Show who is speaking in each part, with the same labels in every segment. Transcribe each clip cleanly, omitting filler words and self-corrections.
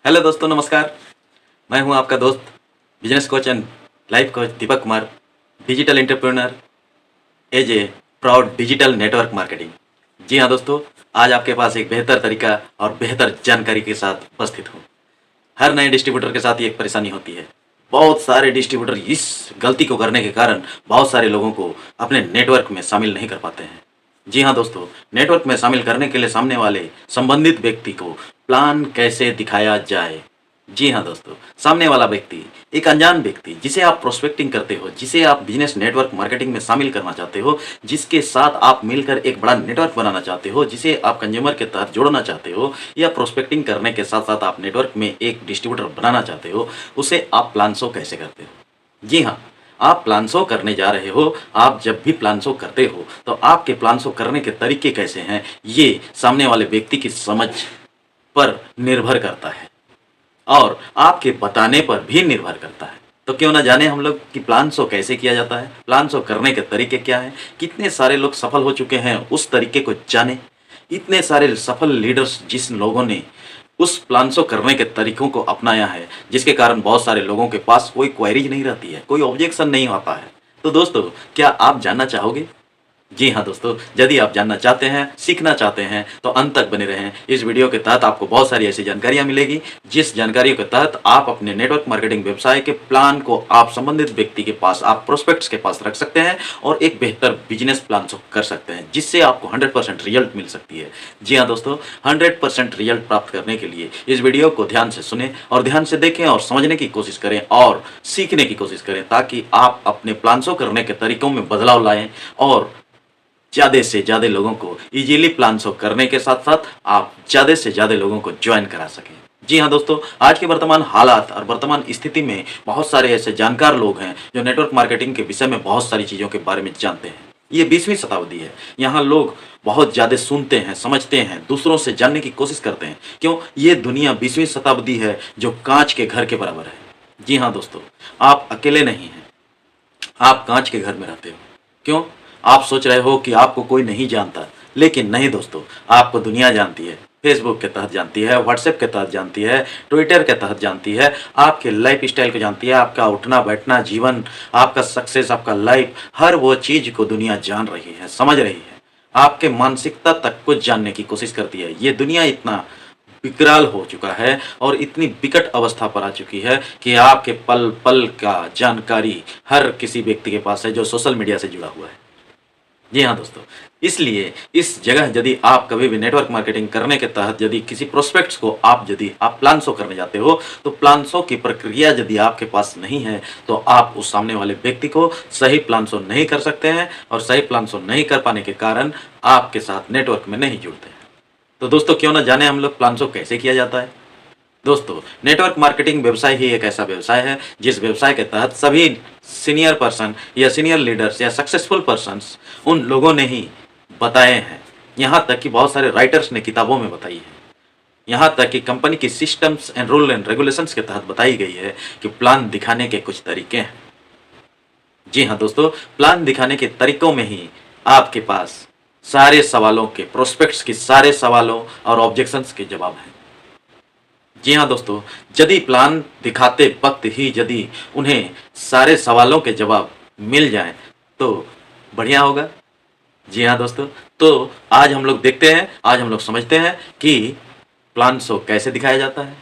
Speaker 1: Hello दोस्तों, नमस्कार। मैं हूं आपका दोस्त, business coach and life coach Deepak Kumar, digital entrepreneur as a proud digital network marketing. जी हाँ दोस्तों, आज आपके पास एक बेहतर तरीका और बेहतर जानकारी के साथ उपस्थित हूँ। हर नए डिस्ट्रीब्यूटर के साथ ये एक परेशानी होती है। बहुत सारे डिस्ट्रीब्यूटर इस गलती को करने के कारण बहुत सारे लोगों को अपने नेटवर्क में शामिल नहीं कर पाते हैं। जी हाँ दोस्तों, नेटवर्क में शामिल करने के लिए सामने वाले संबंधित व्यक्ति को प्लान कैसे दिखाया जाए। जी हाँ दोस्तों, सामने वाला व्यक्ति एक अनजान व्यक्ति जिसे आप प्रोस्पेक्टिंग करते हो, जिसे आप बिजनेस नेटवर्क मार्केटिंग में शामिल करना चाहते हो, जिसके साथ आप मिलकर एक बड़ा नेटवर्क बनाना चाहते हो, जिसे आप कंज्यूमर के तहत जोड़ना चाहते हो, या प्रोस्पेक्टिंग करने के साथ साथ आप नेटवर्क में एक डिस्ट्रीब्यूटर बनाना चाहते हो, उसे आप प्लान शो कैसे करते हो। जी हाँ, आप प्लान शो करने जा रहे हो। आप जब भी प्लान शो करते हो तो आपके प्लान शो करने के तरीके कैसे हैं, ये सामने वाले व्यक्ति की समझ पर निर्भर करता है और आपके बताने पर भी निर्भर करता है। तो क्यों ना जाने हम लोग कि प्लान शो कैसे किया जाता है, प्लान शो करने के तरीके क्या हैं, कितने सारे लोग सफल हो चुके हैं, उस तरीके को जाने। इतने सारे सफल लीडर्स जिस लोगों ने उस प्लान शो करने के तरीकों को अपनाया है, जिसके कारण बहुत सारे लोगों के पास कोई क्वेरीज नहीं रहती है, कोई ऑब्जेक्शन नहीं आता है। तो दोस्तों, क्या आप जानना चाहोगे? जी हाँ दोस्तों, यदि आप जानना चाहते हैं, सीखना चाहते हैं, तो अंत तक बने रहें। इस वीडियो के तहत आपको बहुत सारी ऐसी जानकारियाँ मिलेगी, जिस जानकारियों के तहत आप अपने नेटवर्क मार्केटिंग व्यवसाय के प्लान को आप संबंधित व्यक्ति के पास, आप प्रोस्पेक्ट्स के पास रख सकते हैं और एक बेहतर बिजनेस प्लान कर सकते हैं, जिससे आपको 100% रिजल्ट मिल सकती है। जी हाँ दोस्तों, 100% रिजल्ट प्राप्त करने के लिए इस वीडियो को ध्यान से सुने और ध्यान से देखें और समझने की कोशिश करें और सीखने की कोशिश करें, ताकि आप अपने प्लान शो करने के तरीकों में बदलाव लाएं और ज़्यादा से ज़्यादा लोगों को इजीली प्लान शो करने के साथ साथ आप ज़्यादा से ज़्यादा लोगों को ज्वाइन करा सकें। जी हाँ दोस्तों, आज के वर्तमान हालात और वर्तमान स्थिति में बहुत सारे ऐसे जानकार लोग हैं जो नेटवर्क मार्केटिंग के विषय में बहुत सारी चीज़ों के बारे में जानते हैं। ये 20वीं शताब्दी है। यहाँ लोग बहुत ज़्यादा सुनते हैं, समझते हैं, दूसरों से जानने की कोशिश करते हैं। क्यों? ये दुनिया 20वीं शताब्दी है जो कांच के घर के बराबर है। जी हाँ दोस्तों, आप अकेले नहीं हैं, आप कांच के घर में रहते हो। क्यों? आप सोच रहे हो कि आपको कोई नहीं जानता, लेकिन नहीं दोस्तों, आपको दुनिया जानती है। फेसबुक के तहत जानती है, व्हाट्सएप के तहत जानती है, ट्विटर के तहत जानती है, आपके लाइफ स्टाइल को जानती है, आपका उठना बैठना, जीवन, आपका सक्सेस, आपका लाइफ, हर वो चीज़ को दुनिया जान रही है, समझ रही है। आपके मानसिकता तक को जानने की कोशिश करती है। ये दुनिया इतना विकराल हो चुका है और इतनी विकट अवस्था पर आ चुकी है कि आपके पल पल का जानकारी हर किसी व्यक्ति के पास है जो सोशल मीडिया से जुड़ा हुआ है। जी हाँ दोस्तों, इसलिए इस जगह यदि आप कभी भी नेटवर्क मार्केटिंग करने के तहत यदि किसी प्रोस्पेक्ट्स को यदि आप प्लान शो करने जाते हो, तो प्लान शो की प्रक्रिया यदि आपके पास नहीं है, तो आप उस सामने वाले व्यक्ति को सही प्लान शो नहीं कर सकते हैं और सही प्लान शो नहीं कर पाने के कारण आपके साथ नेटवर्क में नहीं जुड़ते हैं। तो दोस्तों, क्यों ना जाने हम लोग प्लान शो कैसे किया जाता है। दोस्तों, नेटवर्क मार्केटिंग व्यवसाय ही एक ऐसा व्यवसाय है जिस व्यवसाय के तहत सभी सीनियर पर्सन या सीनियर लीडर्स या सक्सेसफुल पर्सन्स उन लोगों ने ही बताए हैं। यहाँ तक कि बहुत सारे राइटर्स ने किताबों में बताई है। यहाँ तक कि कंपनी की systems and rule and regulations के तहत बताई गई है कि प्लान दिखाने के कुछ तरीके हैं। जी हाँ दोस्तों, प्लान दिखाने के तरीकों में ही आपके पास सारे सवालों के, प्रोस्पेक्ट्स के सारे सवालों और ऑब्जेक्शंस के जवाब हैं। जी हाँ दोस्तों, यदि प्लान दिखाते वक्त ही यदि उन्हें सारे सवालों के जवाब मिल जाएं तो बढ़िया होगा। जी हाँ दोस्तों, तो आज हम लोग देखते हैं, आज हम लोग समझते हैं कि प्लान शो कैसे दिखाया जाता है।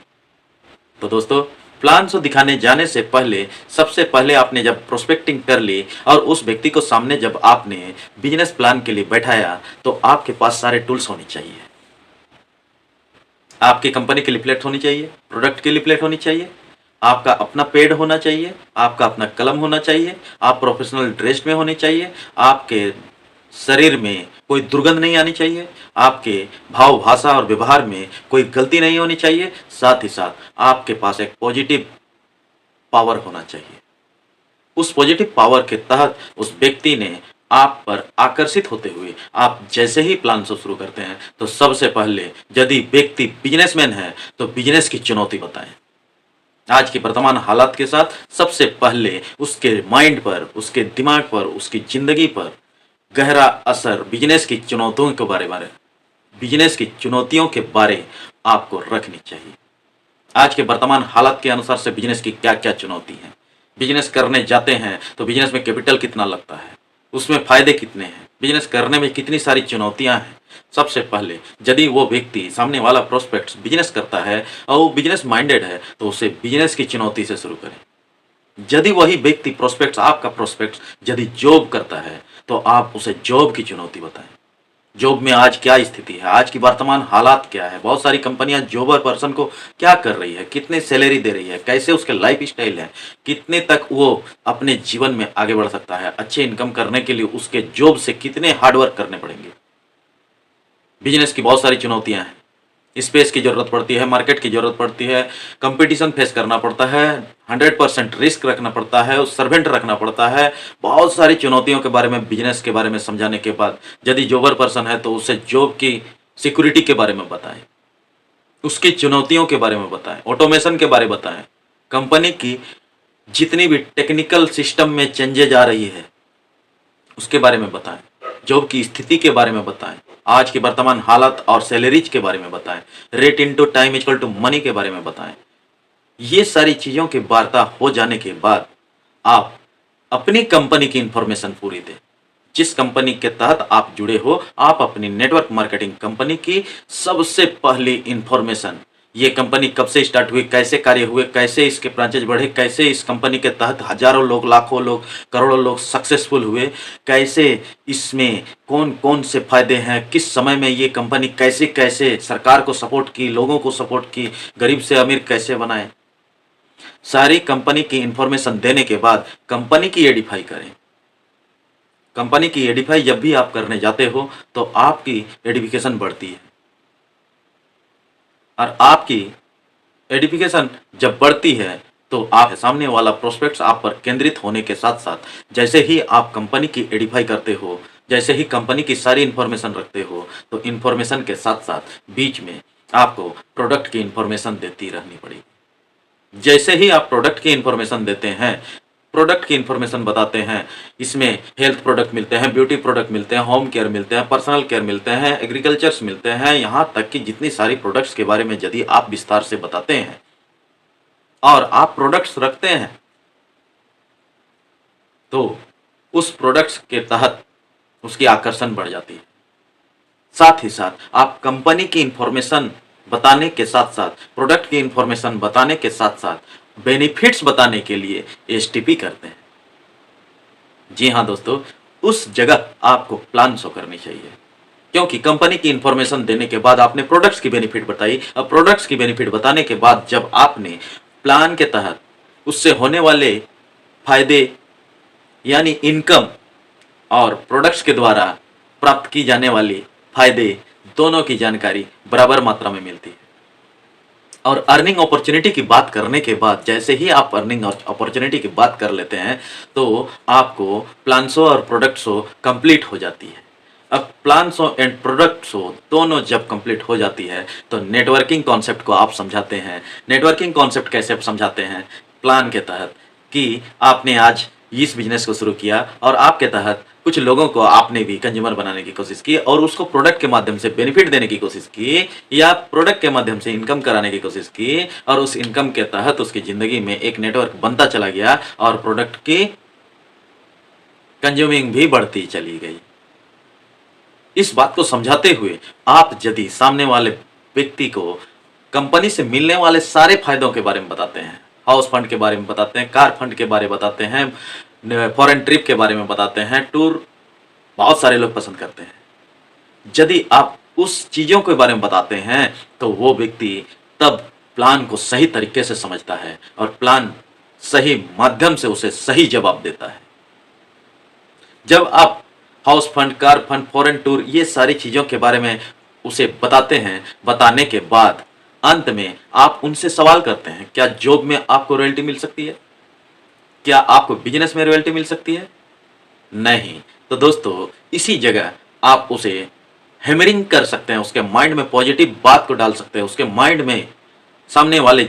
Speaker 1: तो दोस्तों, प्लान शो दिखाने जाने से पहले सबसे पहले आपने जब प्रोस्पेक्टिंग कर ली और उस व्यक्ति को सामने जब आपने बिजनेस प्लान के लिए बैठाया, तो आपके पास सारे टूल्स होने चाहिए। आपकी कंपनी की लिफलेट होनी चाहिए, प्रोडक्ट की लिफलेट होनी चाहिए, आपका अपना पेड होना चाहिए, आपका अपना कलम होना चाहिए, आप प्रोफेशनल ड्रेस में होने चाहिए, आपके शरीर में कोई दुर्गंध नहीं आनी चाहिए, आपके भाव भाषा और व्यवहार में कोई गलती नहीं होनी चाहिए, साथ ही साथ आपके पास एक पॉजिटिव पावर होना चाहिए। उस पॉजिटिव पावर के तहत उस व्यक्ति ने आप पर आकर्षित होते हुए आप जैसे ही प्लान शो शुरू करते हैं, तो सबसे पहले यदि व्यक्ति बिजनेसमैन है तो बिजनेस की चुनौती बताएं। आज की वर्तमान हालात के साथ सबसे पहले उसके माइंड पर, उसके दिमाग पर, उसकी जिंदगी पर गहरा असर बिजनेस की चुनौतियों के बारे में, बिजनेस की चुनौतियों के बारे आपको रखनी चाहिए। आज के वर्तमान हालात के अनुसार से बिजनेस की क्या क्या चुनौती है। बिजनेस करने जाते हैं तो बिजनेस में कैपिटल कितना लगता है, उसमें फायदे कितने हैं, बिजनेस करने में कितनी सारी चुनौतियां हैं। सबसे पहले यदि वो व्यक्ति सामने वाला प्रोस्पेक्ट बिजनेस करता है और वो बिजनेस माइंडेड है तो उसे बिजनेस की चुनौती से शुरू करें। यदि वही व्यक्ति प्रोस्पेक्ट आपका प्रोस्पेक्ट यदि जॉब करता है तो आप उसे जॉब की चुनौती बताएं। जॉब में आज क्या स्थिति है, आज की वर्तमान हालात क्या है, बहुत सारी कंपनियां जॉबर पर्सन को क्या कर रही है, कितने सैलरी दे रही है, कैसे उसके लाइफ स्टाइल है, कितने तक वो अपने जीवन में आगे बढ़ सकता है। अच्छे इनकम करने के लिए उसके जॉब से कितने हार्डवर्क करने पड़ेंगे। बिजनेस की बहुत सारी चुनौतियां हैं, स्पेस की जरूरत पड़ती है, मार्केट की जरूरत पड़ती है, कंपटीशन फेस करना पड़ता है, 100% रिस्क रखना पड़ता है, सर्वेंट रखना पड़ता है। बहुत सारी चुनौतियों के बारे में बिजनेस के बारे में समझाने के बाद यदि जॉबर पर्सन है तो उसे जॉब की सिक्योरिटी के बारे में बताएं, उसकी चुनौतियों के बारे में बताएं, ऑटोमेशन के बारे में बताएं, कंपनी की जितनी भी टेक्निकल सिस्टम में चेंजेज आ रही है उसके बारे में बताएं, जॉब की स्थिति के बारे में बताएं, आज की वर्तमान हालत और सैलरीज के बारे में बताएं, rate into time equal to money के बारे में बताएं। ये सारी चीज़ों की वार्ता हो जाने के बाद आप अपनी कंपनी की इंफॉर्मेशन पूरी दें। जिस कंपनी के तहत आप जुड़े हो, आप अपनी नेटवर्क मार्केटिंग कंपनी की सबसे पहली इंफॉर्मेशन, ये कंपनी कब से स्टार्ट हुई, कैसे कार्य हुए, कैसे इसके ब्रांचेज बढ़े, कैसे इस कंपनी के तहत हजारों लोग, लाखों लोग, करोड़ों लोग सक्सेसफुल हुए, कैसे इसमें कौन कौन से फायदे हैं, किस समय में ये कंपनी कैसे कैसे सरकार को सपोर्ट की, लोगों को सपोर्ट की, गरीब से अमीर कैसे बनाए। सारी कंपनी की इंफॉर्मेशन देने के बाद कंपनी की एडिफाई करें। कंपनी की एडिफाई जब भी आप करने जाते हो तो आपकी एडिफिकेशन बढ़ती है, और आपकी एडिफिकेशन जब बढ़ती है तो आप सामने वाला प्रोस्पेक्ट्स आप पर केंद्रित होने के साथ साथ जैसे ही आप कंपनी की एडिफाई करते हो, जैसे ही कंपनी की सारी इंफॉर्मेशन रखते हो, तो इंफॉर्मेशन के साथ साथ बीच में आपको प्रोडक्ट की इंफॉर्मेशन देती रहनी पड़ेगी। जैसे ही आप प्रोडक्ट की इंफॉर्मेशन देते हैं, प्रोडक्ट की इंफॉर्मेशन बताते हैं, इसमें हेल्थ प्रोडक्ट मिलते हैं, ब्यूटी प्रोडक्ट मिलते हैं, होम केयर मिलते हैं, पर्सनल केयर मिलते हैं, एग्रीकल्चर्स मिलते हैं, यहाँ तक कि जितनी सारी प्रोडक्ट्स के बारे में यदि आप विस्तार से बताते हैं और आप प्रोडक्ट्स रखते हैं तो उस प्रोडक्ट्स के तहत उसकी आकर्षण बढ़ जाती है। साथ ही साथ आप कंपनी की इंफॉर्मेशन बताने के साथ साथ, प्रोडक्ट की इंफॉर्मेशन बताने के साथ साथ बेनिफिट्स बताने के लिए एसटीपी करते हैं। जी हाँ दोस्तों, उस जगह आपको प्लान शो करनी चाहिए, क्योंकि कंपनी की इंफॉर्मेशन देने के बाद आपने प्रोडक्ट्स की बेनिफिट बताई। अब प्रोडक्ट्स की बेनिफिट बताने के बाद जब आपने प्लान के तहत उससे होने वाले फायदे यानी इनकम और प्रोडक्ट्स के द्वारा प्राप्त की जाने वाली फायदे, दोनों की जानकारी बराबर मात्रा में मिलती है। और अर्निंग अपॉर्चुनिटी की बात करने के बाद जैसे ही आप अर्निंग और अपॉर्चुनिटी की बात कर लेते हैं तो आपको प्लान शो और प्रोडक्ट शो कंप्लीट हो जाती है। अब plan show and product show दोनों जब कंप्लीट हो जाती है तो नेटवर्किंग कॉन्सेप्ट को आप समझाते हैं। नेटवर्किंग कॉन्सेप्ट कैसे समझाते हैं? प्लान के तहत कि आपने आज इस बिजनेस को शुरू किया और आपके तहत कुछ लोगों को आपने भी कंज्यूमर बनाने की कोशिश की और उसको प्रोडक्ट के माध्यम से बेनिफिट देने की कोशिश की, या प्रोडक्ट के माध्यम से इनकम कराने की कोशिश की, और उस इनकम के तहत उसकी ज़िंदगी में एक नेटवर्क बनता चला गया और प्रोडक्ट की कंज्यूमिंग भी बढ़ती चली गई। इस बात को समझाते हुए आप यदि सामने वाले व्यक्ति को कंपनी से मिलने वाले सारे फायदों के बारे में बताते हैं, हाउस फंड के बारे में बताते हैं, कार फंड के बारे में बताते हैं, फॉरेन ट्रिप के बारे में बताते हैं, टूर बहुत सारे लोग पसंद करते हैं, यदि आप उस चीज़ों के बारे में बताते हैं तो वो व्यक्ति तब प्लान को सही तरीके से समझता है और प्लान सही माध्यम से उसे सही जवाब देता है। जब आप house fund, car fund, foreign tour, ये सारी चीज़ों के बारे में उसे बताते हैं, बताने के बाद अंत में आप उनसे सवाल करते हैं, क्या जॉब में आपको रॉयल्टी मिल सकती है? क्या आपको बिजनेस में रॉयल्टी मिल सकती है? नहीं। तो दोस्तों, इसी जगह आप उसे हैमरिंग कर सकते हैं, उसके माइंड में पॉजिटिव बात को डाल सकते हैं, उसके माइंड में सामने वाले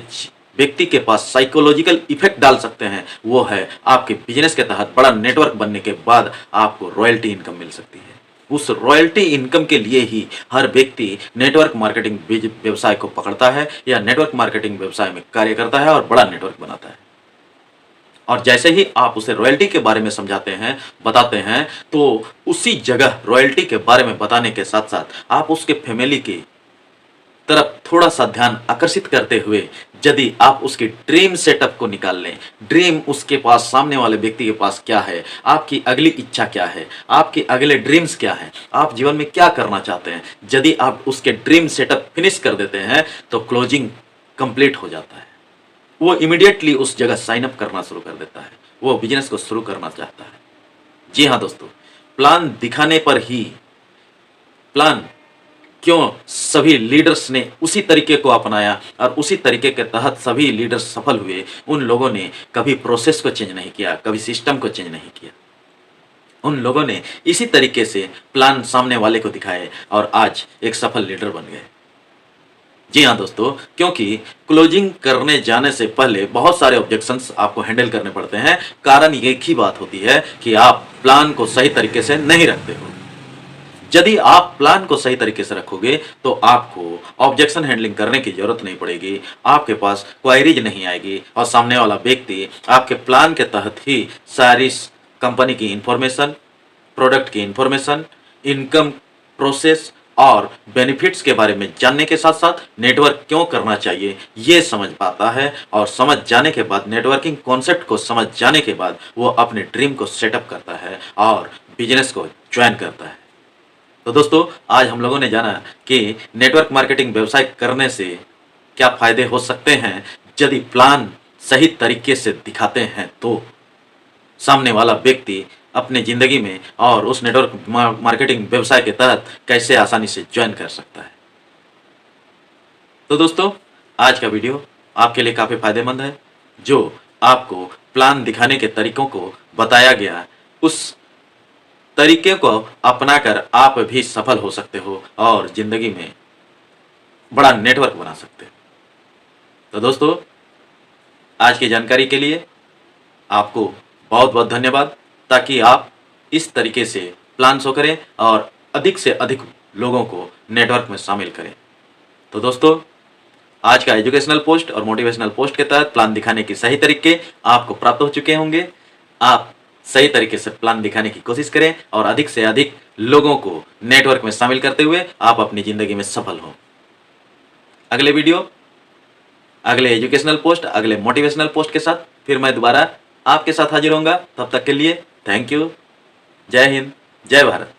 Speaker 1: व्यक्ति के पास साइकोलॉजिकल इफेक्ट डाल सकते हैं। वो है आपके बिजनेस के तहत बड़ा नेटवर्क बनने के बाद आपको रॉयल्टी इनकम मिल सकती है। उस रॉयल्टी इनकम के लिए ही हर व्यक्ति नेटवर्क मार्केटिंग व्यवसाय को पकड़ता है या नेटवर्क मार्केटिंग व्यवसाय में कार्य करता है और बड़ा नेटवर्क बनाता है। और जैसे ही आप उसे रॉयल्टी के बारे में समझाते हैं, बताते हैं, तो उसी जगह रॉयल्टी के बारे में बताने के साथ साथ आप उसके फैमिली की तरफ थोड़ा सा ध्यान आकर्षित करते हुए यदि आप उसके ड्रीम सेटअप को निकाल लें, ड्रीम उसके पास, सामने वाले व्यक्ति के पास क्या है, आपकी अगली इच्छा क्या है, आपके अगले ड्रीम्स क्या है, आप जीवन में क्या करना चाहते हैं, यदि आप उसके ड्रीम सेटअप फिनिश कर देते हैं तो क्लोजिंग कंप्लीट हो जाता है। वो इमीडिएटली उस जगह साइन अप करना शुरू कर देता है, वो बिजनेस को शुरू करना चाहता है। जी हाँ दोस्तों, प्लान दिखाने पर ही, प्लान क्यों सभी लीडर्स ने उसी तरीके को अपनाया और उसी तरीके के तहत सभी लीडर्स सफल हुए। उन लोगों ने कभी प्रोसेस को चेंज नहीं किया, कभी सिस्टम को चेंज नहीं किया। उन लोगों ने इसी तरीके से प्लान सामने वाले को दिखाए और आज एक सफल लीडर बन गए। जी हाँ दोस्तों, क्योंकि क्लोजिंग करने जाने से पहले बहुत सारे ऑब्जेक्शंस आपको हैंडल करने पड़ते हैं। कारण एक ही बात होती है कि आप प्लान को सही तरीके से नहीं रखते हो। यदि आप प्लान को सही तरीके से रखोगे तो आपको ऑब्जेक्शन हैंडलिंग करने की जरूरत नहीं पड़ेगी, आपके पास क्वायरीज नहीं आएगी और सामने वाला व्यक्ति आपके प्लान के तहत ही सारी कंपनी की इंफॉर्मेशन, प्रोडक्ट की इंफॉर्मेशन, इनकम प्रोसेस और बेनिफिट्स के बारे में जानने के साथ साथ नेटवर्क क्यों करना चाहिए ये समझ पाता है। और समझ जाने के बाद, नेटवर्किंग कॉन्सेप्ट को समझ जाने के बाद वो अपने ड्रीम को सेटअप करता है और बिजनेस को ज्वाइन करता है। तो दोस्तों, आज हम लोगों ने जाना कि नेटवर्क मार्केटिंग व्यवसाय करने से क्या फायदे हो सकते हैं यदि प्लान सही तरीके से दिखाते हैं तो सामने वाला व्यक्ति अपने जिंदगी में और उस नेटवर्क मार्केटिंग व्यवसाय के तहत कैसे आसानी से ज्वाइन कर सकता है। तो दोस्तों, आज का वीडियो आपके लिए काफी फायदेमंद है। जो आपको प्लान दिखाने के तरीकों को बताया गया, उस तरीके को अपनाकर आप भी सफल हो सकते हो और जिंदगी में बड़ा नेटवर्क बना सकते हो। तो दोस्तों, आज की जानकारी के लिए आपको बहुत बहुत धन्यवाद, ताकि आप इस तरीके से प्लान शो करें और अधिक से अधिक लोगों को नेटवर्क में शामिल करें। तो दोस्तों, आज का एजुकेशनल पोस्ट और मोटिवेशनल पोस्ट के तहत प्लान दिखाने के सही तरीके आपको प्राप्त हो चुके होंगे। आप सही तरीके से प्लान दिखाने की कोशिश करें और अधिक से अधिक लोगों को नेटवर्क में शामिल करते हुए आप अपनी जिंदगी में सफल हो। अगले वीडियो, अगले एजुकेशनल पोस्ट, अगले मोटिवेशनल पोस्ट के साथ फिर मैं दोबारा आपके साथ हाजिर होऊंगा। तब तक के लिए थैंक यू। जय हिंद, जय भारत।